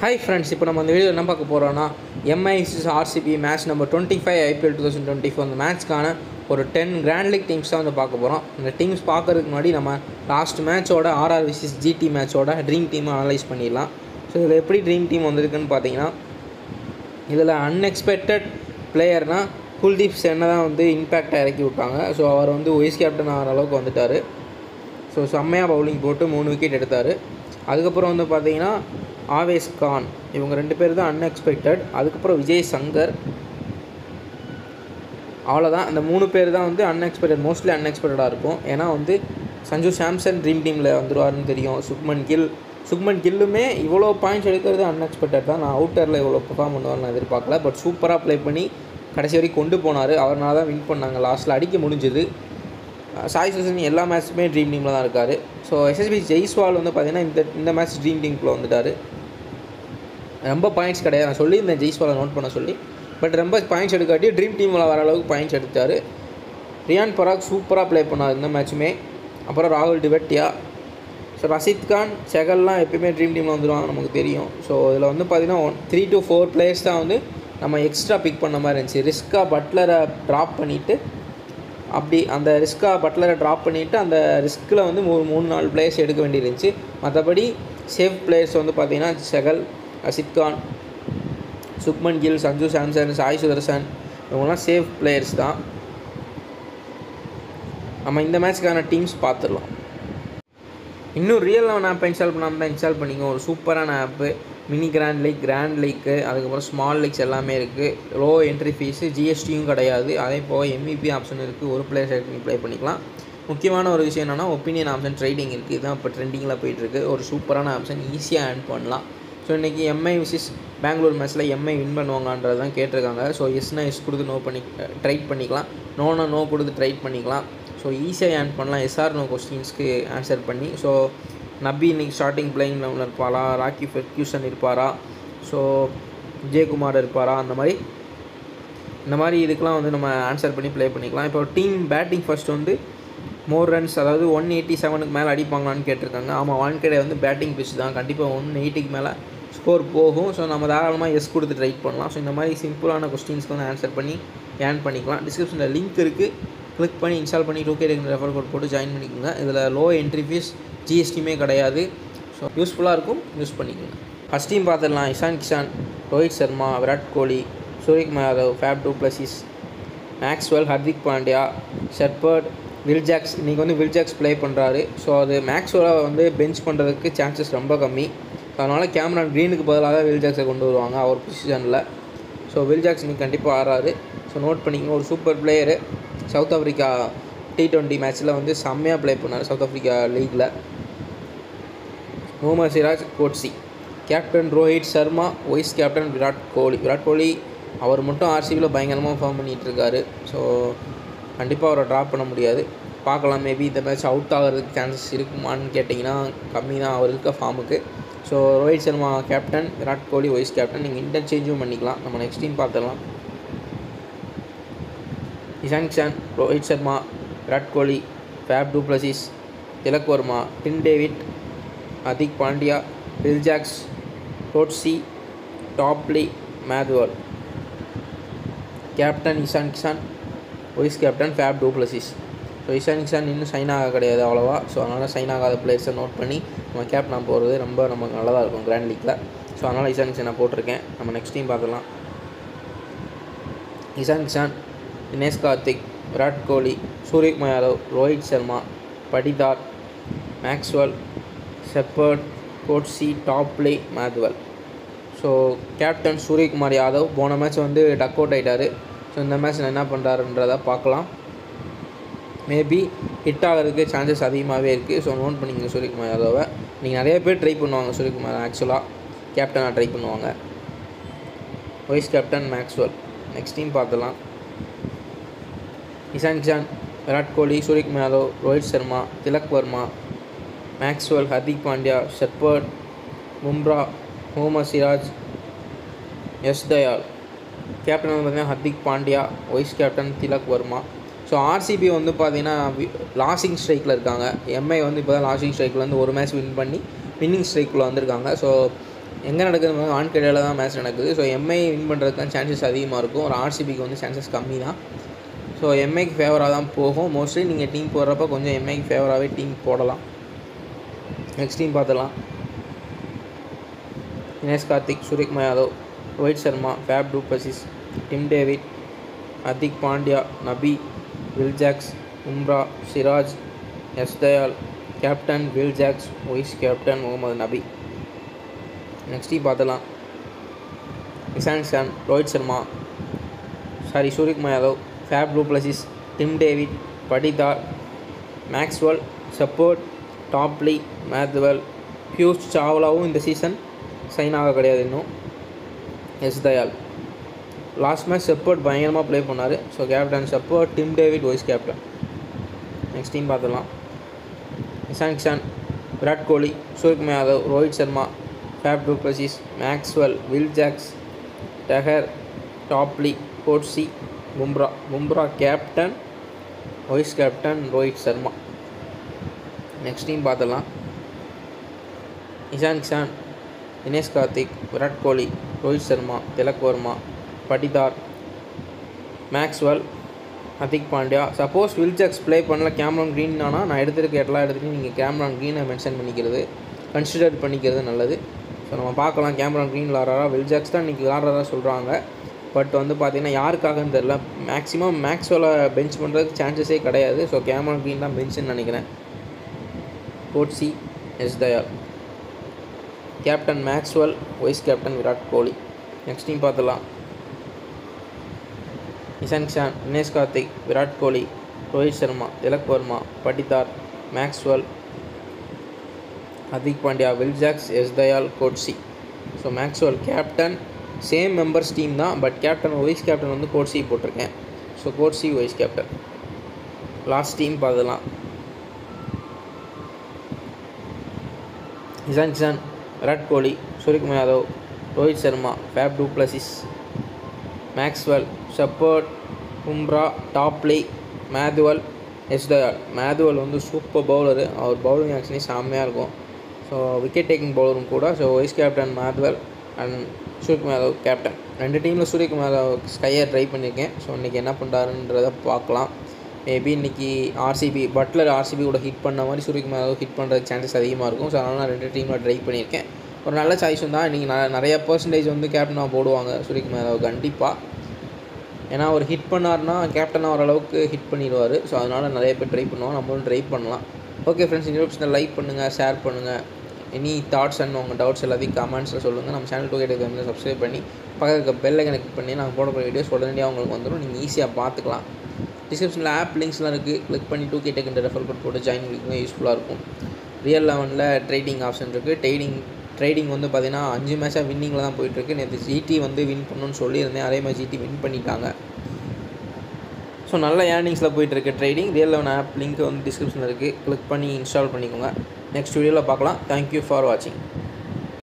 Hi friends, இப்போ நம்ம இந்த வீடியோ என்ன பார்க்க போகிறோன்னா MI vs RCB match number 25 IPL 2024 அந்த மேட்ச்க்கான ஒரு 10 கிராண்ட் லீக் டீம்ஸ் தான் வந்து பார்க்க போகிறோம். இந்த டீம்ஸ் பார்க்கறதுக்கு முன்னாடி நம்ம லாஸ்ட் மேட்சோட RR vs GT மேட்சோட ட்ரீம் டீமை அனலைஸ் பண்ணிடலாம். ஸோ இதில் எப்படி ட்ரீம் டீம் வந்திருக்குன்னு பார்த்தீங்கன்னா, இதில் அன்எக்ஸ்பெக்டட் பிளேயர்னால் குல்தீப் சென்னை தான் வந்து இம்பேக்டாக இறக்கி விட்டாங்க. ஸோ அவர் வந்து வைஸ் கேப்டன் ஆகிற அளவுக்கு வந்துட்டார். ஸோ செம்மையாக பவுலிங் போட்டு 3 விக்கெட் எடுத்தார். அதுக்கப்புறம் வந்து பார்த்தீங்கன்னா ஆவேஸ் கான், இவங்க 2 பேர் தான் அன்எக்ஸ்பெக்டட். அதுக்கப்புறம் விஜய் சங்கர், அவ்வளோதான். இந்த 3 பேர் தான் வந்து அன்எக்ஸ்பெக்டட், மோஸ்ட்லி அன்எக்ஸ்பெக்டடாக இருக்கும். ஏன்னா வந்து சஞ்சு சாம்சன் ட்ரீம் டீமில் வந்துடுவார்னு தெரியும். சுக்மன் கில்லுமே இவ்வளோ பாயிண்ட்ஸ் எடுக்கிறது அன்எக்ஸ்பெக்டட் தான். நான் அவுட்டரில் இவ்வளோ பெர்ஃபார்ம் பண்ணுவார்னு நான் எதிர்பார்க்கல. பட் சூப்பராக ப்ளே பண்ணி கடைசி வரைக்கும் கொண்டு போனார். அவர்னால தான் வின் பண்ணாங்க, லாஸ்ட்டில் அடிக்க முடிஞ்சுது. சாய் சுதர்சன் எல்லா மேட்ச்சுமே ட்ரீம் டீமில் தான் இருக்கார். ஸோ எஸ்எஸ்பி ஜெய்ஸ்வால் வந்து பார்த்திங்கன்னா இந்த மேட்ச் ட்ரீம் டீமுக்குள்ளே வந்துட்டார். ரொம்ப பாயிண்ட்ஸ் கிடையாது, நான் சொல்லியிருந்தேன் ஜெய்ஸ்வாலை நோட் பண்ண சொல்லி. பட் ரொம்ப பாயிண்ட்ஸ் எடுக்காட்டி ட்ரீம் டீமில் வர அளவுக்கு பாயிண்ட்ஸ் எடுத்தார். ரியான் பராக் சூப்பராக ப்ளே பண்ணார் இந்த மேட்ச்சுமே. அப்புறம் ராகுல் டிவெட்டியா, ஸோ ரஷீத் கான், செகல்லாம் எப்பயுமே ட்ரீம் டீமில் வந்துடுவாங்க, நமக்கு தெரியும். ஸோ இதில் வந்து பார்த்திங்கன்னா 3 to 4 பிளேயர்ஸ் தான் வந்து நம்ம எக்ஸ்ட்ரா பிக் பண்ண மாதிரி இருந்துச்சு. ரிஸ்க்காக பட்லரை ட்ராப் பண்ணிவிட்டு அந்த அந்த ரிஸ்கில் வந்து 3-4 பிளேயர்ஸ் எடுக்க வேண்டியிருந்துச்சு. மற்றபடி சேஃப் பிளேயர்ஸ் வந்து பார்த்திங்கன்னா செகல், ரஷீத் கான், சுக்மன் கில், சஞ்சு சாம்சன், சாய் சுதர்சன், இவங்கெல்லாம் சேஃப் பிளேயர்ஸ் தான். நம்ம இந்த மேட்ச்க்கான டீம்ஸ் பார்த்துடலாம். இன்னும் ரியல் 11 ஆப்பை இன்ஸ்டால் பண்ணாமல் தான் இன்ஸ்டால் பண்ணிங்க. ஒரு சூப்பரான ஆப்பு. மினி கிராண்ட் லீக்கு, அதுக்கப்புறம் ஸ்மால் லீக்ஸ் எல்லாமே இருக்குது. லோ என்ட்ரி ஃபீஸு, ஜிஎஸ்டியும் கிடையாது. அதே போக MVP ஆப்ஷன் இருக்குது. ஒரு பிளேயர் செலக்ட் பண்ணி ப்ளே பண்ணிக்கலாம். முக்கியமான ஒரு விஷயம் என்னென்னா ஒப்பீனியன் ஆப்ஷன் ட்ரேடிங் இருக்குது. இதுதான் இப்போ ட்ரெண்டிங்கில் போயிட்டுருக்கு. ஒரு சூப்பரான ஆப்ஷன், ஈஸியாக ஏர்ன் பண்ணலாம். ஸோ இன்றைக்கி MI vs பெங்களூர் மேட்ச்சில் MI வின் பண்ணுவாங்கன்றது தான் கேட்டிருக்காங்க. ஸோ எஸ்னா எஸ் கொடுத்து நோ பண்ணி ட்ரைட் பண்ணிக்கலாம், நோனா நோ கொடுத்து ட்ரைட் பண்ணிக்கலாம். ஸோ ஈஸியாக ஏர்ன் பண்ணலாம் எஸ்ஆர் நோ கொஸ்டின்ஸ்க்கு ஆன்சர் பண்ணி. ஸோ நபி இன்றைக்கி ஸ்டார்டிங் பிளேயிங் லெவலில் இருப்பாரா, ராக்கி ஃபெர்க்யூசன் இருப்பாரா, ஸோ விஜயகுமார் இருப்பாரா, இந்த மாதிரி இதுக்கெலாம் வந்து நம்ம ஆன்சர் பண்ணி ப்ளே பண்ணிக்கலாம். இப்போ டீம் பேட்டிங் ஃபர்ஸ்ட் வந்து மோர் ரன்ஸ், அதாவது 187க்கு மேலே அடிப்பாங்களான்னு கேட்டிருக்காங்க. ஆமாம், வான்கடே வந்து பேட்டிங் பிச் தான், கண்டிப்பாக 180க்கு மேலே ஸ்கோர் போகும். ஸோ நம்ம தாராளமாக எஸ் கொடுத்து ட்ரை பண்ணலாம். ஸோ இந்த மாதிரி சிம்பிளான கொஸ்டின்ஸ்க்கு வந்து ஆன்சர் பண்ணி ஏர்ன் பண்ணிக்கலாம். டிஸ்கிரிப்ஷனில் லிங்க் இருக்குது, கிளிக் பண்ணி இன்ஸ்டால் பண்ணி 2K ரெஃபர் கோட் போட்டு ஜாயின் பண்ணிக்கோங்க. இதில் லோ என்ட்ரி ஃபீஸ், ஜிஎஸ்டியுமே கிடையாது. ஸோ யூஸ்ஃபுல்லாக இருக்கும், யூஸ் பண்ணிக்கோங்க. ஃபஸ்ட் டீம் பார்த்துடலாம். Ishan Kishan, Rohit Sharma, Virat Kohli, Suryakumar Yadav, Faf du Plessis, Maxwell, Hardik Pandya, Shepherd, Will Jacks. இன்றைக்கி வந்து வில்ஜாக்ஸ் ப்ளே பண்ணுறாரு. ஸோ அது மேக்ஸ்வெலை வந்து பெஞ்ச் பண்ணுறதுக்கு சான்சஸ் ரொம்ப கம்மி. அதனால் கேமரான் க்ரீனுக்கு பதிலாக தான் வில்ஜாக்ஸை கொண்டு வருவாங்க அவர் பொசிஷனில். ஸோ வில்ஜாக்ஸ் இன்றைக்கி கண்டிப்பாக ஆறாரு. ஸோ நோட் பண்ணிக்கோங்க. ஒரு super player. South Africa T20 மேட்ச்சில் வந்து செம்மையாக ப்ளே பண்ணார் சவுத் ஆஃப்ரிக்கா லீக்கில். Mohammed Siraj, Coetzee. Captain Rohit Sharma, vice captain Virat Kohli. அவர் மட்டும் RCBயில் பயங்கரமாக ஃபார்ம் பண்ணிகிட்ருக்காரு. ஸோ கண்டிப்பாக அவரை ட்ராப் பண்ண முடியாது. பார்க்கலாம், மேபி இந்த மேட்ச் அவுட் ஆகிறதுக்கு சான்சஸ் இருக்குமான்னு கேட்டிங்கன்னா கம்மி தான் அவர் இருக்க ஃபார்முக்கு. So Rohit Sharma captain, Virat Kohli vice captain. நீங்கள் இன்டர்சேஞ்சும் பண்ணிக்கலாம். நம்ம நெக்ஸ்ட் டீம் பார்த்துடலாம். Ishan Kishan, Rohit Sharma, Virat Kohli, Faf du Plessis, Tilak Varma, Tim David, Hardik Pandya, Will Jacks, Coetzee, Topley, Madhwal. Captain Ishan Kishan, vice captain Faf du Plessis. So Ishan Kishan இன்னும் சைன் ஆக கிடையாது அவ்வளோவா. ஸோ அதனால் சைன் ஆகாத பிளேயர்ஸை நோட் பண்ணி நம்ம கேப்டன் போகிறது ரொம்ப நமக்கு நல்லதாக இருக்கும் கிராண்ட் லீக்கில். ஸோ அதனால் இஷான் கிஷானை போட்டிருக்கேன். நம்ம நெக்ஸ்ட் டீம் பார்க்கலாம். Ishan Kishan, Dinesh Karthik, Virat Kohli, Suryakumar Yadav, Rohit Sharma, Patidar, Maxwell, Shepherd, Coetzee, Topley, Madhwal. So captain Suryakumar Yadav போன மேட்ச் வந்து டக் அவுட் ஆகிட்டார். ஸோ இந்த மேட்ச்சில் என்ன பண்ணுறாருன்றதை பார்க்கலாம். மேபி ஹிட் ஆகிறதுக்கு சான்சஸ் அதிகமாகவே இருக்குது. ஸோ நோட் பண்ணிக்கங்க சூரியகுமார் யாதவை. நீங்கள் நிறைய பேர் ட்ரை பண்ணுவாங்க சூரியகுமார், ஆக்சுவலாக கேப்டனாக ட்ரை பண்ணுவாங்க. Vice captain Maxwell. Next team பார்த்துலாம். Ishan Kishan, Virat Kohli, Suryakumar Yadav, Rohit Sharma, Tilak Varma, Maxwell, Hardik Pandya, Shepherd, Bumrah, Mohammed Siraj, Yash Dayal. Captain வந்து பார்த்திங்கன்னா Hardik Pandya, vice captain Tilak Varma. So RCB வந்து பார்த்திங்கன்னா லாஸிங் ஸ்ட்ரைக்கில் இருக்காங்க. MI வந்து இப்போ தான் லாஸிங் ஸ்ட்ரைக்கில் வந்து ஒரு மேட்ச் வின் பண்ணி வின்னிங் ஸ்ட்ரைக்கில் வந்திருக்காங்க. ஸோ எங்கே நடக்குது வான்கடையில் தான் மேட்ச் நடக்குது. ஸோ எம்ஐ வின் பண்ணுறதுக்கு தான் சான்சஸ் அதிகமாக இருக்கும். ஒரு ஆர்சிபிக்கு வந்து சான்சஸ் கம்மி தான். ஸோ எம்ஐக்கு ஃபேவராக தான் போகும். மோஸ்ட்லி நீங்கள் டீம் போடுறப்ப கொஞ்சம் எம்ஐக்கு ஃபேவராகவே டீம் போடலாம். நெக்ஸ்ட் டீம் பார்த்துடலாம். Dinesh Karthik, Suryakumar Yadav, Rohit Sharma, Faf du Plessis, Tim David, Hardik Pandya, Nabi, Will Jacks, Bumrah, Siraj, Yash Dayal, captain Will Jacks, vice captain Mohammed Nabi. Next team பார்த்துலாம். Ishan Kishan, Rohit Sharma, Suryakumar Yadav, Faf du Plessis, Tim David, Patidar, Maxwell, Shepherd, Topley, Madhwal, Piyush சாவ்லாவும் இந்த சீசன் சைன் ஆக கிடையாது இன்னும். Yash Dayal last match support பயங்கரமாக ப்ளே பண்ணார். So captain Shepherd, Tim David vice captain. Next team பார்த்துடலாம். Ishan Kishan, Virat Kohli, Suryakumar Yadav, Rohit Sharma, Faf du Plessis, Maxwell, Will Jacks, டஹர், Topley, Coetzee, Bumrah captain, vice captain Rohit Sharma. Next team பார்த்துடலாம். Ishan Kishan, Dinesh Karthik, Virat Kohli, Rohit Sharma, Tilak Varma, Patidar, Maxwell, Hardik Pandya. Suppose Will Jacks play பண்ணல Cameron green ஆனால் நான் எடுத்துருக்க எல்லா இடத்துலையும் நீங்கள் கேமரான் க்ரீனை மென்ஷன் பண்ணிக்கிறது, கன்சிடர் பண்ணிக்கிறது நல்லது. ஸோ நம்ம பார்க்கலாம் கேமரான் க்ரீன் விளாட்றாரா. வில் ஜாக்ஸ் தான் இன்றைக்கி விளாட்றதா சொல்கிறாங்க. பட் வந்து பார்த்திங்கன்னா யாருக்காகன்னு தெரில. மேக்ஸிமம் மேக்ஸ்வெலை பெஞ்ச் பண்ணுறதுக்கு சான்சஸே கிடையாது. ஸோ கேமரான் க்ரீன் தான் பெஞ்சுன்னு நினைக்கிறேன். Coetzee, Yash Dayal, captain Maxwell, vice captain Virat Kohli. Next team பார்த்துலாம். Ishan Kishan, Dinesh Karthik, Virat Kohli, Rohit Sharma, Tilak Varma, Patidar, Maxwell, Hardik Pandya, Will Jacks, Yash Dayal, Coetzee. So Maxwell captain, same members team தான். பட் கேப்டன் வைஸ் கேப்டன் வந்து கோட்ஸி போட்டிருக்கேன். So Coetzee vice captain. Last team பார்த்துலாம். Ishan Kishan, Virat Kohli, Suryakumar Yadav, Rohit Sharma, Faf du Plessis, Maxwell, Shepherd, உம்ரா, Topley, Madhwal, Yash Dayal. Madhwal வந்து super bowler. அவர் bowling ஆக்ஷனே செம்மையாக இருக்கும். ஸோ விக்கெட் டேக்கிங் பவுலரும் கூட. So vice captain Madhwal and Suryakumar Yadav captain. ரெண்டு டீமில் சூரியகுமார் யாதவ் ஸ்கையை ட்ரை பண்ணியிருக்கேன். ஸோ இன்றைக்கி என்ன பண்ணுறாருன்றதை பார்க்கலாம். மேபி இன்றைக்கி பட்லர் ஆர்சிபி கூட ஹிட் பண்ண மாதிரி சூரியகுமார் யாதவ் ஹிட் பண்ணுறதுக்கு சான்சஸ் அதிகமாக இருக்கும். ஸோ அதனால் நான் ரெண்டு டீமில் ட்ரை பண்ணியிருக்கேன். ஒரு நல்ல சாய்ஸும் தான். இன்றைக்கி நிறைய பர்சன்டேஜ் வந்து கேப்டனாக போடுவாங்க சூரியகுமார் யாதவ் கண்டிப்பாக. ஏன்னா அவர் ஹிட் பண்ணார்னா கேப்டனாக ஓரளவுக்கு ஹிட் பண்ணிடுவார். ஸோ அதனால் நிறைய பேர் ட்ரை பண்ணுவோம். நம்மளும் ட்ரை பண்ணலாம். ஓகே ஃப்ரெண்ட்ஸ், இந்த வீடியோஸ் லைக் பண்ணுங்கள், ஷேர் பண்ணுங்கள். எனி தாட்ஸ் அண்ட் உங்கள் டவுட்ஸ் எல்லாத்தையும் கமெண்ட்ஸில் சொல்லுங்கள். நம்ம சேனல் 2K Tech சப்ஸ்கிரைப் பண்ணி பக்கத்துக்கு பெல்லை கனெக்ட் பண்ணி நாங்கள் போடக்கூடிய வீடியோஸ் உடனடியாக உங்களுக்கு வந்துடும். நீங்கள் ஈஸியாக பார்த்துக்கலாம். டிஸ்கிரிப்ஷனில் ஆப் லிங்க்ஸ்லாம் இருக்குது. கிளிக் பண்ணி 2K Tech ரெஃபர் கோட் போட்டு ஜாயின் பண்ணிக்கோங்க. யூஸ்ஃபுல்லாக இருக்கும். ரியல் 11ல் ட்ரேடிங் ஆப்ஷன் இருக்குது. ட்ரேடிங் வந்து பார்த்திங்கன்னா 5 மேட்சாக வின்னிங்கில் தான் போயிட்டுருக்கு. நேற்று ஜிடி வந்து வின் பண்ணணும்னு சொல்லியிருந்தேன். அதே மாதிரி ஜிடி வின் பண்ணிட்டாங்க. ஸோ நல்ல ஏர்னிங்ஸில் போயிட்டுருக்கு ட்ரேடிங். ரியல் 11 ஆப் லிங்க் வந்து டிஸ்கிரிப்ஷனில் இருக்குது. கிளிக் பண்ணி இன்ஸ்டால் பண்ணிக்கோங்க. நெக்ஸ்ட் வீடியோவில் பார்க்கலாம். தேங்க்யூ ஃபார் வாட்சிங்.